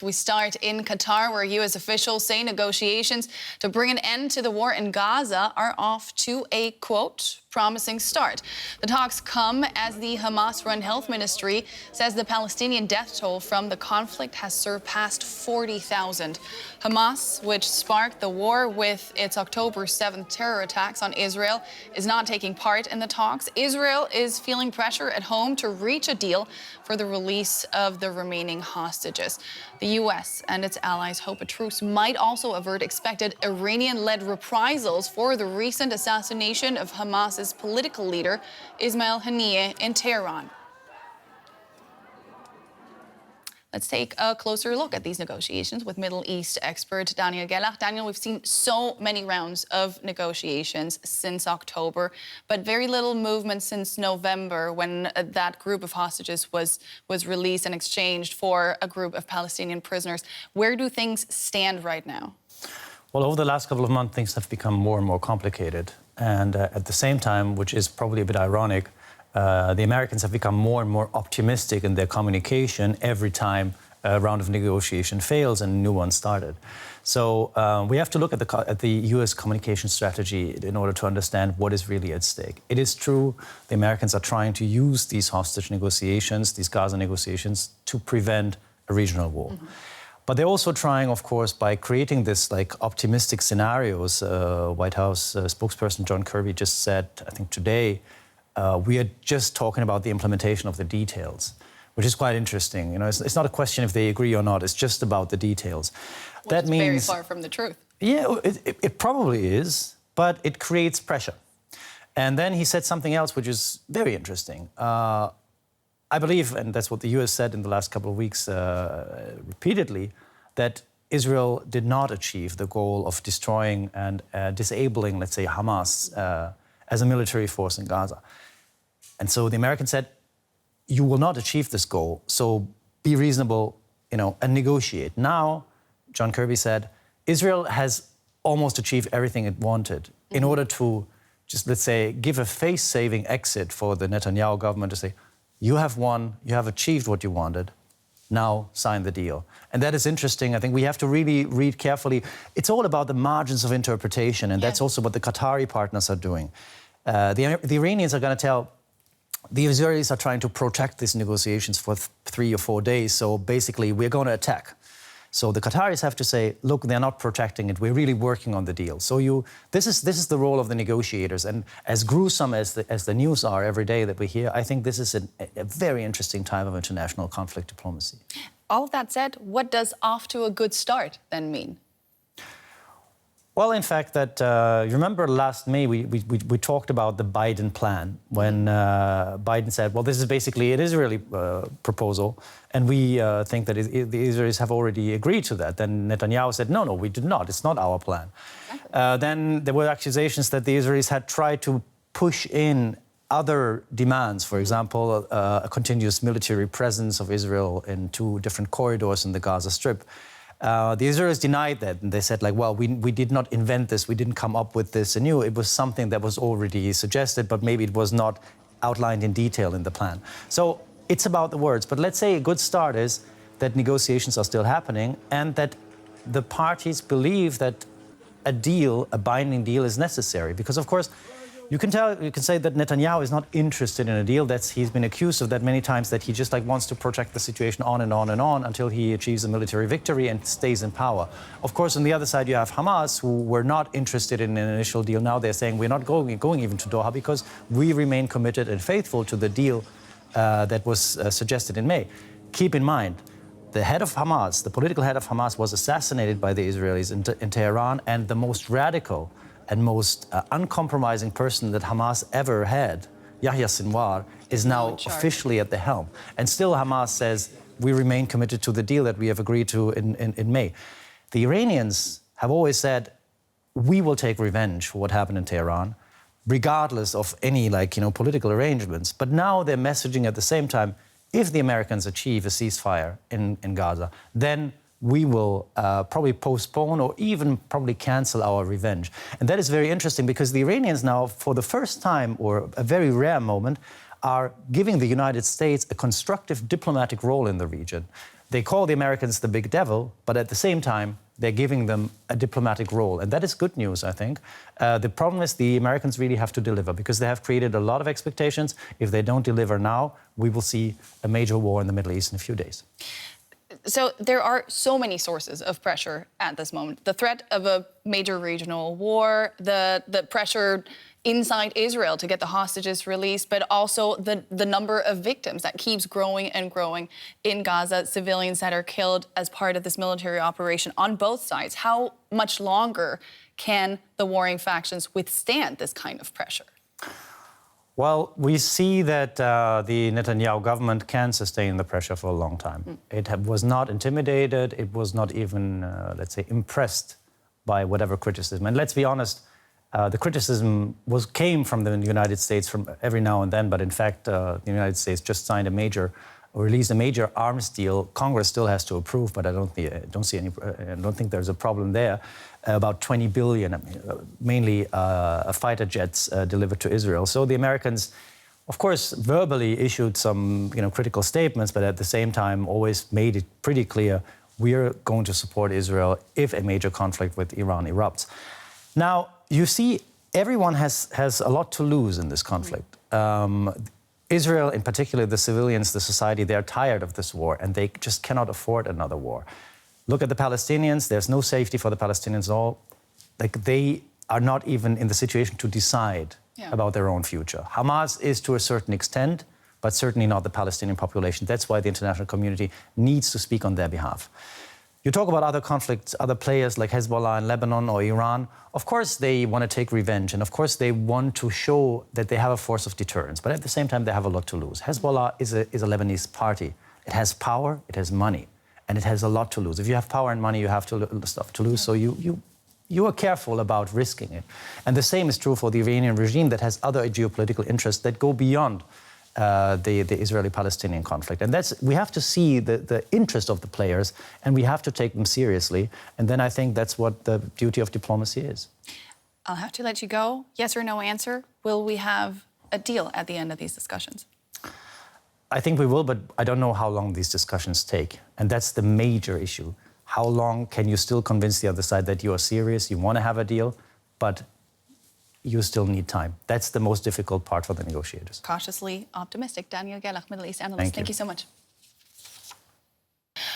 We start in Qatar, where U.S. officials say negotiations to bring an end to the war in Gaza are off to a, quote, promising start. The talks come as the Hamas-run health ministry says the Palestinian death toll from the conflict has surpassed 40,000. Hamas, which sparked the war with its October 7th terror attacks on Israel, is not taking part in the talks. Israel is feeling pressure at home to reach a deal for the release of the remaining hostages. The U.S. and its allies hope a truce might also avert expected Iranian-led reprisals for the recent assassination of Hamas's political leader, Ismail Haniyeh, in Tehran. Let's take a closer look at these negotiations with Middle East expert Daniel Gerlach. Daniel, we've seen so many rounds of negotiations since October, but very little movement since November when that group of hostages was released and exchanged for a group of Palestinian prisoners. Where do things stand right now? Well, over the last couple of months, things have become more and more complicated. And at the same time, which is probably a bit ironic, the Americans have become more and more optimistic in their communication every time a round of negotiation fails and a new one started. So we have to look at the U.S. communication strategy in order to understand what is really at stake. It is true the Americans are trying to use these hostage negotiations, these Gaza negotiations, to prevent a regional war. Mm-hmm. But they're also trying, of course, by creating this optimistic scenarios. White House spokesperson John Kirby just said, I think today, we are just talking about the implementation of the details, which is quite interesting. You know, it's not a question if they agree or not. It's just about the details. Which that means very far from the truth. Yeah, it probably is, but it creates pressure. And then he said something else, which is very interesting. I believe, and that's what the U.S. said in the last couple of weeks repeatedly, that Israel did not achieve the goal of destroying and disabling, let's say, Hamas as a military force in Gaza. And so the Americans said, you will not achieve this goal, so be reasonable, and negotiate. Now, John Kirby said, Israel has almost achieved everything it wanted in order to just, let's say, give a face-saving exit for the Netanyahu government to say, you have won, you have achieved what you wanted, now sign the deal. And that is interesting. I think we have to really read carefully. It's all about the margins of interpretation, and that's also what the Qatari partners are doing. The Iranians are going to tell, the Israelis are trying to protect these negotiations for 3 or 4 days, so basically we're going to attack. So the Qataris have to say, look, they're not protecting it, we're really working on the deal. So this is the role of the negotiators, and as gruesome as the news are every day that we hear, I think this is a very interesting time of international conflict diplomacy. All of that said, what does off to a good start then mean? Well, in fact, that you remember last May we talked about the Biden plan when Biden said, well, this is basically an Israeli proposal, and we think that the Israelis have already agreed to that. Then Netanyahu said, no, we did not. It's not our plan. Exactly. Then there were accusations that the Israelis had tried to push in other demands, for example, a continuous military presence of Israel in 2 different corridors in the Gaza Strip. The Israelis denied that, and they said, well, we did not invent this, we didn't come up with this anew. It was something that was already suggested, but maybe it was not outlined in detail in the plan. So it's about the words. But let's say a good start is that negotiations are still happening and that the parties believe that a binding deal is necessary. Because, of course, you can say that Netanyahu is not interested in a deal. He's been accused of that many times, that he just wants to protect the situation on and on and on until he achieves a military victory and stays in power. Of course, on the other side, you have Hamas, who were not interested in an initial deal. Now they're saying we're not going even to Doha because we remain committed and faithful to the deal that was suggested in May. Keep in mind, the head of Hamas, the political head of Hamas, was assassinated by the Israelis in Tehran, and the most radical and most uncompromising person that Hamas ever had, Yahya Sinwar, is now officially at the helm. And still Hamas says, we remain committed to the deal that we have agreed to in May. The Iranians have always said, we will take revenge for what happened in Tehran, regardless of any political arrangements. But now they're messaging at the same time, if the Americans achieve a ceasefire in Gaza, then we will probably postpone or even probably cancel our revenge. And that is very interesting because the Iranians now, for the first time, or a very rare moment, are giving the United States a constructive diplomatic role in the region. They call the Americans the big devil, but at the same time, they're giving them a diplomatic role. And that is good news, I think. The problem is the Americans really have to deliver because they have created a lot of expectations. If they don't deliver now, we will see a major war in the Middle East in a few days. So there are so many sources of pressure at this moment. The threat of a major regional war, the pressure inside Israel to get the hostages released, but also the number of victims that keeps growing and growing in Gaza, civilians that are killed as part of this military operation on both sides. How much longer can the warring factions withstand this kind of pressure? Well, we see that the Netanyahu government can sustain the pressure for a long time. It was not intimidated. It was not even, let's say, impressed by whatever criticism. And let's be honest, the criticism came from the United States from every now and then. But in fact, the United States just signed released a major arms deal. Congress still has to approve, but I don't think there's a problem there. About 20 billion, mainly fighter jets delivered to Israel. So the Americans, of course, verbally issued some critical statements, but at the same time always made it pretty clear we are going to support Israel if a major conflict with Iran erupts. Now, you see, everyone has a lot to lose in this conflict. Israel, in particular, the civilians, the society, they're tired of this war, and they just cannot afford another war. Look at the Palestinians. There's no safety for the Palestinians at all. They are not even in the situation to decide about their own future. Hamas is to a certain extent, but certainly not the Palestinian population. That's why the international community needs to speak on their behalf. You talk about other conflicts, other players like Hezbollah in Lebanon or Iran. Of course, they want to take revenge, and of course, they want to show that they have a force of deterrence. But at the same time, they have a lot to lose. Hezbollah is a Lebanese party. It has power, it has money, and it has a lot to lose. If you have power and money, you have stuff to lose. So you are careful about risking it. And the same is true for the Iranian regime that has other geopolitical interests that go beyond the Israeli-Palestinian conflict. And we have to see the interest of the players, and we have to take them seriously. And then I think that's what the duty of diplomacy is. I'll have to let you go. Yes or no answer. Will we have a deal at the end of these discussions? I think we will, but I don't know how long these discussions take. And that's the major issue. How long can you still convince the other side that you are serious, you want to have a deal, but you still need time. That's the most difficult part for the negotiators. Cautiously optimistic. Daniel Gerlach, Middle East analyst. Thank you so much.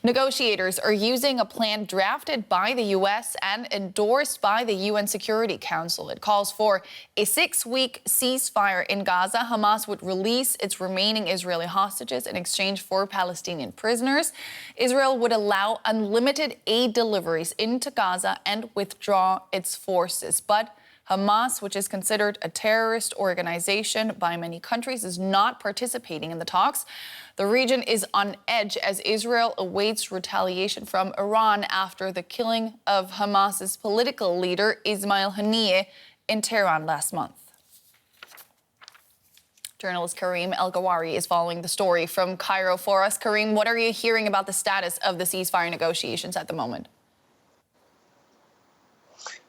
Negotiators are using a plan drafted by the U.S. and endorsed by the UN Security Council. It calls for a 6-week ceasefire in Gaza. Hamas would release its remaining Israeli hostages in exchange for Palestinian prisoners. Israel would allow unlimited aid deliveries into Gaza and withdraw its forces. But Hamas, which is considered a terrorist organization by many countries, is not participating in the talks. The region is on edge as Israel awaits retaliation from Iran after the killing of Hamas's political leader, Ismail Haniyeh, in Tehran last month. Journalist Karim Gawhary is following the story from Cairo for us. Karim, what are you hearing about the status of the ceasefire negotiations at the moment?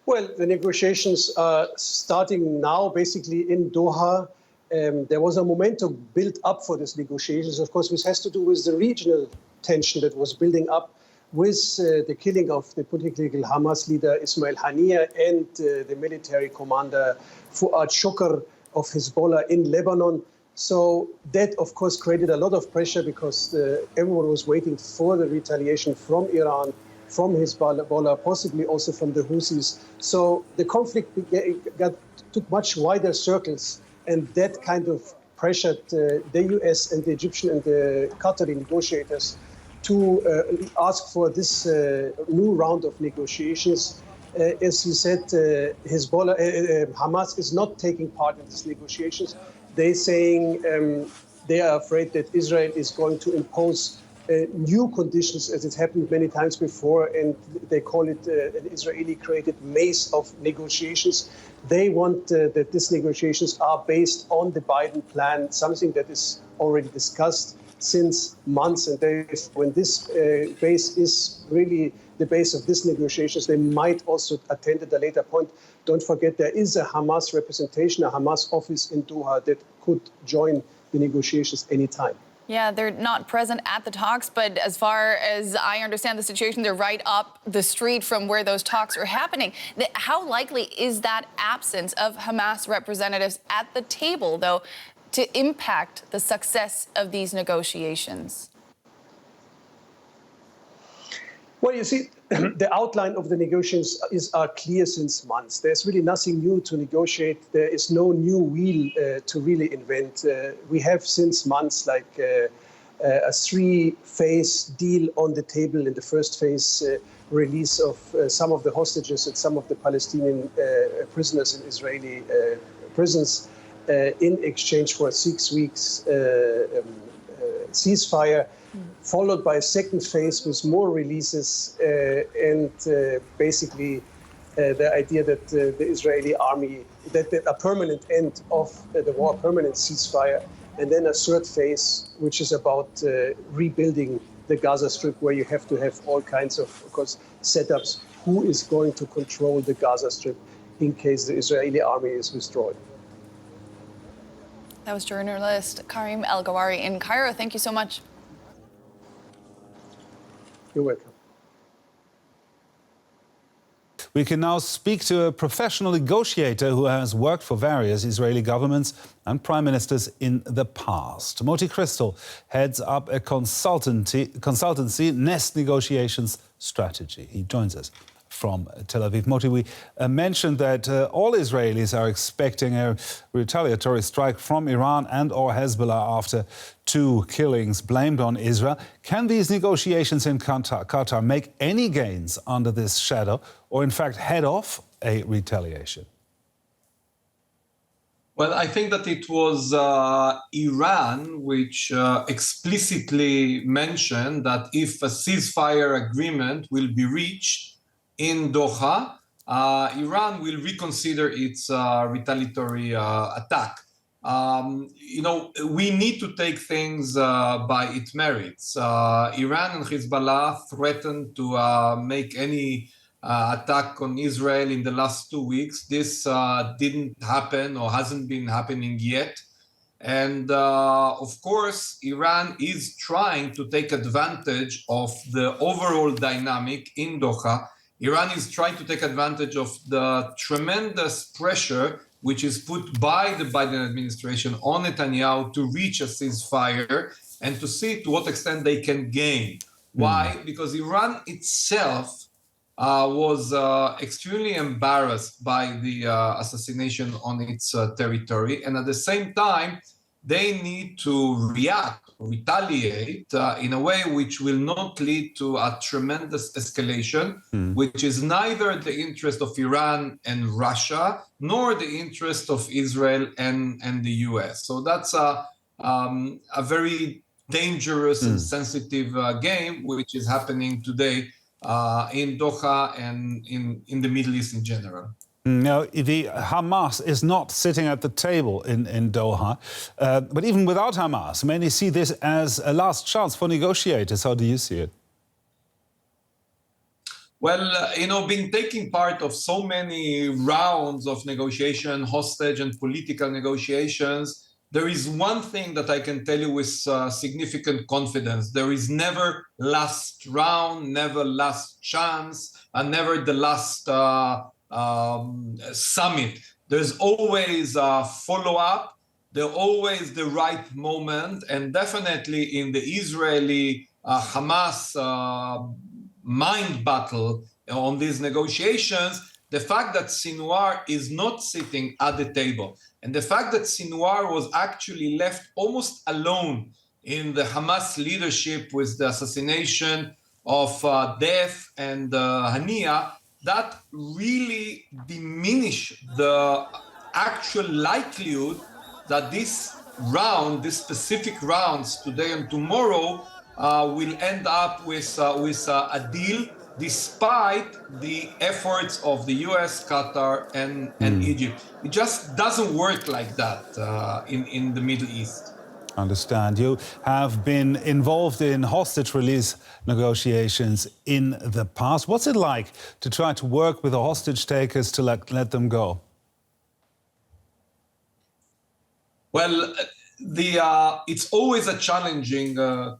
Well, the negotiations are starting now, basically in Doha. There was a momentum built up for these negotiations. Of course, this has to do with the regional tension that was building up with the killing of the political Hamas leader Ismail Haniyeh and the military commander Fuad Shukr of Hezbollah in Lebanon. So that, of course, created a lot of pressure because everyone was waiting for the retaliation from Iran, from Hezbollah, possibly also from the Houthis. So the conflict took much wider circles, and that kind of pressured the US and the Egyptian and the Qatari negotiators to ask for this new round of negotiations. As you said, Hamas is not taking part in these negotiations. They're saying they are afraid that Israel is going to impose new conditions, as it's happened many times before, and they call it an Israeli-created maze of negotiations. They want that these negotiations are based on the Biden plan, something that is already discussed since months and days. When this base is really the base of these negotiations, they might also attend at a later point. Don't forget, there is a Hamas representation, a Hamas office in Doha that could join the negotiations anytime. Yeah, they're not present at the talks, but as far as I understand the situation, they're right up the street from where those talks are happening. How likely is that absence of Hamas representatives at the table, though, to impact the success of these negotiations? Well, you see, the outline of the negotiations are clear since months. There's really nothing new to negotiate. There is no new wheel to really invent. We have since months like a three-phase deal on the table. In the first phase, release of some of the hostages and some of the Palestinian prisoners in Israeli prisons in exchange for a 6 weeks ceasefire, followed by a second phase with more releases and basically the idea that the Israeli army, that a permanent end of the war, permanent ceasefire, and then a third phase, which is about rebuilding the Gaza Strip, where you have to have all kinds of course, setups. Who is going to control the Gaza Strip in case the Israeli army is withdrawn? That was journalist Karim Gawhary in Cairo. Thank you so much. You're welcome. We can now speak to a professional negotiator who has worked for various Israeli governments and prime ministers in the past. Moty Cristal heads up a consultancy Nest Negotiations Strategy. He joins us from Tel Aviv. Moty, we mentioned that all Israelis are expecting a retaliatory strike from Iran and or Hezbollah after 2 killings blamed on Israel. Can these negotiations in Qatar make any gains under this shadow or in fact head off a retaliation? Well, I think that it was Iran which explicitly mentioned that if a ceasefire agreement will be reached in Doha, Iran will reconsider its retaliatory attack. We need to take things by its merits. Iran and Hezbollah threatened to make any attack on Israel in the last 2 weeks. This didn't happen or hasn't been happening yet. And of course, Iran is trying to take advantage of the overall dynamic in Doha. Iran is trying to take advantage of the tremendous pressure which is put by the Biden administration on Netanyahu to reach a ceasefire and to see to what extent they can gain. Why? Because Iran itself was extremely embarrassed by the assassination on its territory. And at the same time, they need to react, retaliate in a way which will not lead to a tremendous escalation, which is neither the interest of Iran and Russia, nor the interest of Israel and the US. So that's a very dangerous and sensitive game, which is happening today in Doha and in the Middle East in general. Now, the Hamas is not sitting at the table in Doha, but even without Hamas, many see this as a last chance for negotiators. How do you see it? Well, being taking part of so many rounds of negotiation, hostage and political negotiations, there is one thing that I can tell you with significant confidence. There is never last round, never last chance, and never the last summit. There's always a follow-up. There's always the right moment, and definitely in the Israeli-Hamas mind battle on these negotiations, the fact that Sinwar is not sitting at the table, and the fact that Sinwar was actually left almost alone in the Hamas leadership with the assassination of Deif and Haniyeh, that really diminish the actual likelihood that this round, these specific rounds today and tomorrow, will end up with a deal, despite the efforts of the US, Qatar, and Egypt. It just doesn't work like that in the Middle East. Understand. You have been involved in hostage release negotiations in the past. What's it like to try to work with the hostage takers to let them go? Well, it's always a challenging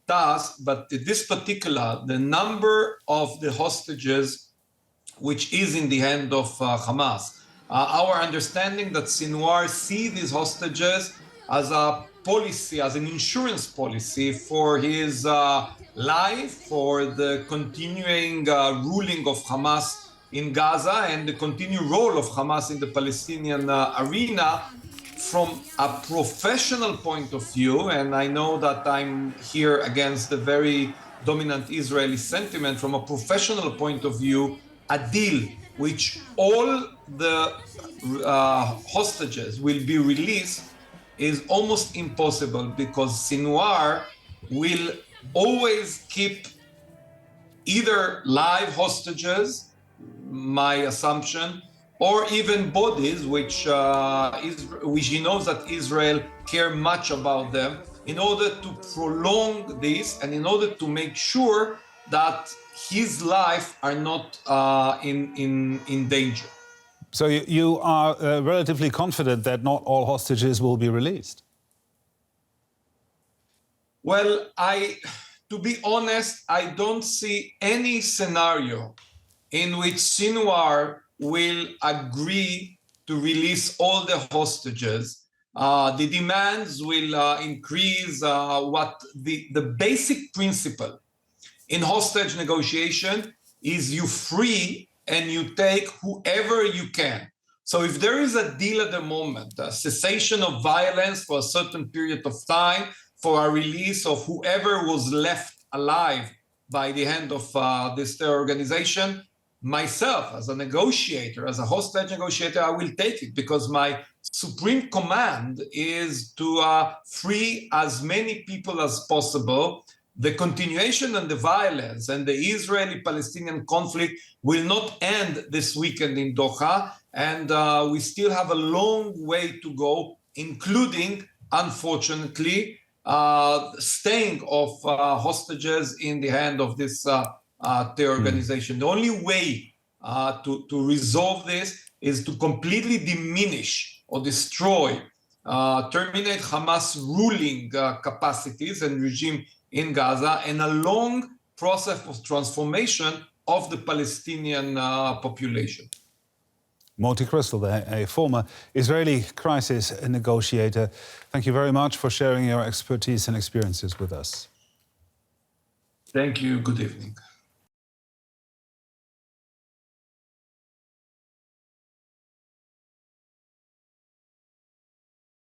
task, but in this particular, the number of the hostages which is in the hand of Hamas. Our understanding that Sinwar see these hostages as a policy, as an insurance policy for his life, for the continuing ruling of Hamas in Gaza and the continued role of Hamas in the Palestinian arena. From a professional point of view, and I know that I'm here against the very dominant Israeli sentiment, from a professional point of view, a deal which all the hostages will be released is almost impossible, because Sinwar will always keep either live hostages, my assumption, or even bodies, which he knows that Israel care much about them, in order to prolong this and in order to make sure that his life are not in danger. So you are relatively confident that not all hostages will be released? Well, to be honest, I don't see any scenario in which Sinwar will agree to release all the hostages. The demands will increase. What the basic principle in hostage negotiation is you free and you take whoever you can. So if there is a deal at the moment, a cessation of violence for a certain period of time, for a release of whoever was left alive by the hand of this terror organization, myself, as a negotiator, as a hostage negotiator, I will take it, because my supreme command is to free as many people as possible. The continuation and the violence and the Israeli-Palestinian conflict will not end this weekend in Doha, and we still have a long way to go, including, unfortunately, staying of hostages in the hand of this terror organization. The only way to resolve this is to completely diminish or destroy, terminate Hamas ruling capacities and regime in Gaza, and a long process of transformation of the Palestinian population. Moty Cristal, a former Israeli crisis negotiator. Thank you very much for sharing your expertise and experiences with us. Thank you. Good evening.